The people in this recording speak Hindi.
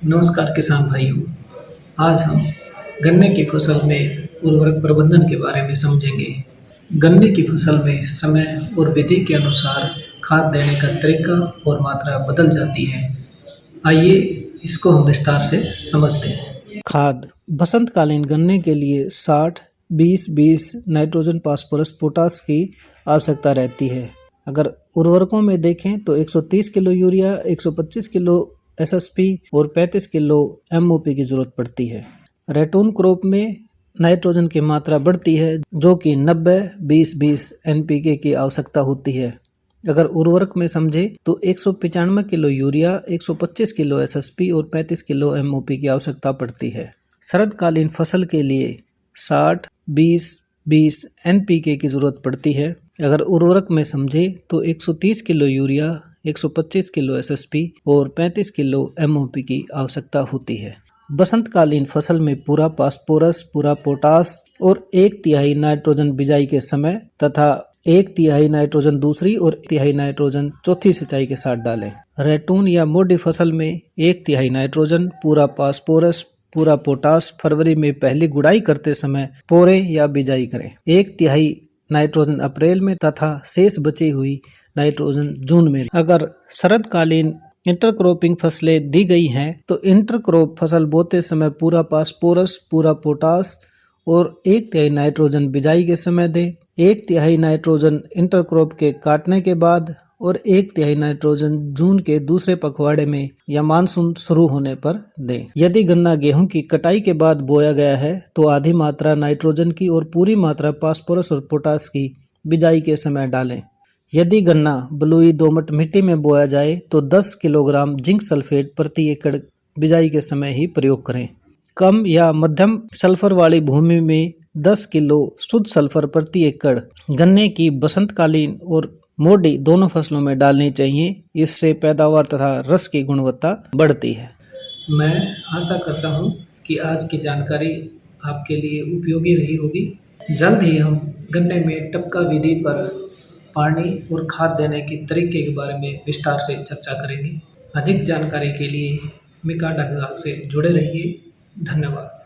नमस्कार किसान भाइयों। आज हम गन्ने की फसल में उर्वरक प्रबंधन के बारे में समझेंगे। गन्ने की फसल में समय और विधि के अनुसार खाद देने का तरीका और मात्रा बदल जाती है। आइए इसको हम विस्तार से समझते हैं। खाद बसंतकालीन गन्ने के लिए 60-20-20 नाइट्रोजन, फास्फोरस, पोटास की आवश्यकता रहती है। अगर उर्वरकों में देखें तो 130 किलो यूरिया, 125 किलो एसएसपी और 35 किलो एमओपी की जरूरत पड़ती है। रेटून क्रॉप में नाइट्रोजन की मात्रा बढ़ती है, जो कि 90-20-20 एनपीके की आवश्यकता होती है। अगर उर्वरक में समझे तो 195 किलो यूरिया, 125 किलो एसएसपी और 35 किलो एमओपी की आवश्यकता पड़ती है। शरदकालीन फसल के लिए 60-20-20 एनपीके की जरूरत पड़ती है। अगर उर्वरक में समझे तो 130 किलो यूरिया, 125 किलो एसएसपी और 35 किलो एमओपी की आवश्यकता होती है। बसंतकालीन फसल में पूरा फास्फोरस, पूरा पोटास और 1/3 नाइट्रोजन बिजाई के समय तथा 1/3 नाइट्रोजन दूसरी और 1/3 नाइट्रोजन चौथी सिंचाई के साथ डालें। रेटून या मोटी फसल में 1/3 नाइट्रोजन, पूरा फास्फोरस, पूरा पोटास फरवरी में पहली गुड़ाई करते समय पोरे या बिजाई करें। 1/3 नाइट्रोजन अप्रैल में तथा शेष बची हुई नाइट्रोजन जून में। अगर शरदकालीन इंटरक्रॉपिंग फसलें दी गई हैं तो इंटरक्रॉप फसल बोते समय पूरा फास्फोरस, पूरा पोटास और 1/3 नाइट्रोजन बिजाई के समय दें। 1/3 नाइट्रोजन इंटरक्रॉप के काटने के बाद और 1/3 नाइट्रोजन जून के दूसरे पखवाड़े में या मानसून शुरू होने पर दें। यदि गन्ना गेहूं की कटाई के बाद बोया गया है तो आधी मात्रा नाइट्रोजन की और पूरी मात्रा फास्फोरस और पोटास की बिजाई के समय डालें। यदि गन्ना बलुई दोमट मिट्टी में बोया जाए तो 10 किलोग्राम जिंक सल्फेट प्रति एकड़ बिजाई के समय ही प्रयोग करें। कम या मध्यम सल्फर वाली भूमि में 10 किलो शुद्ध सल्फर प्रति एकड़ गन्ने की बसंतकालीन और मोटी दोनों फसलों में डालनी चाहिए। इससे पैदावार तथा रस की गुणवत्ता बढ़ती है। मैं आशा करता हूँ कि आज की जानकारी आपके लिए उपयोगी रही होगी। जल्द ही हम गन्ने में टपका विधि पर पानी और खाद देने के तरीके के बारे में विस्तार से चर्चा करेंगे। अधिक जानकारी के लिए मिकाडा विभाग से जुड़े रहिए। धन्यवाद।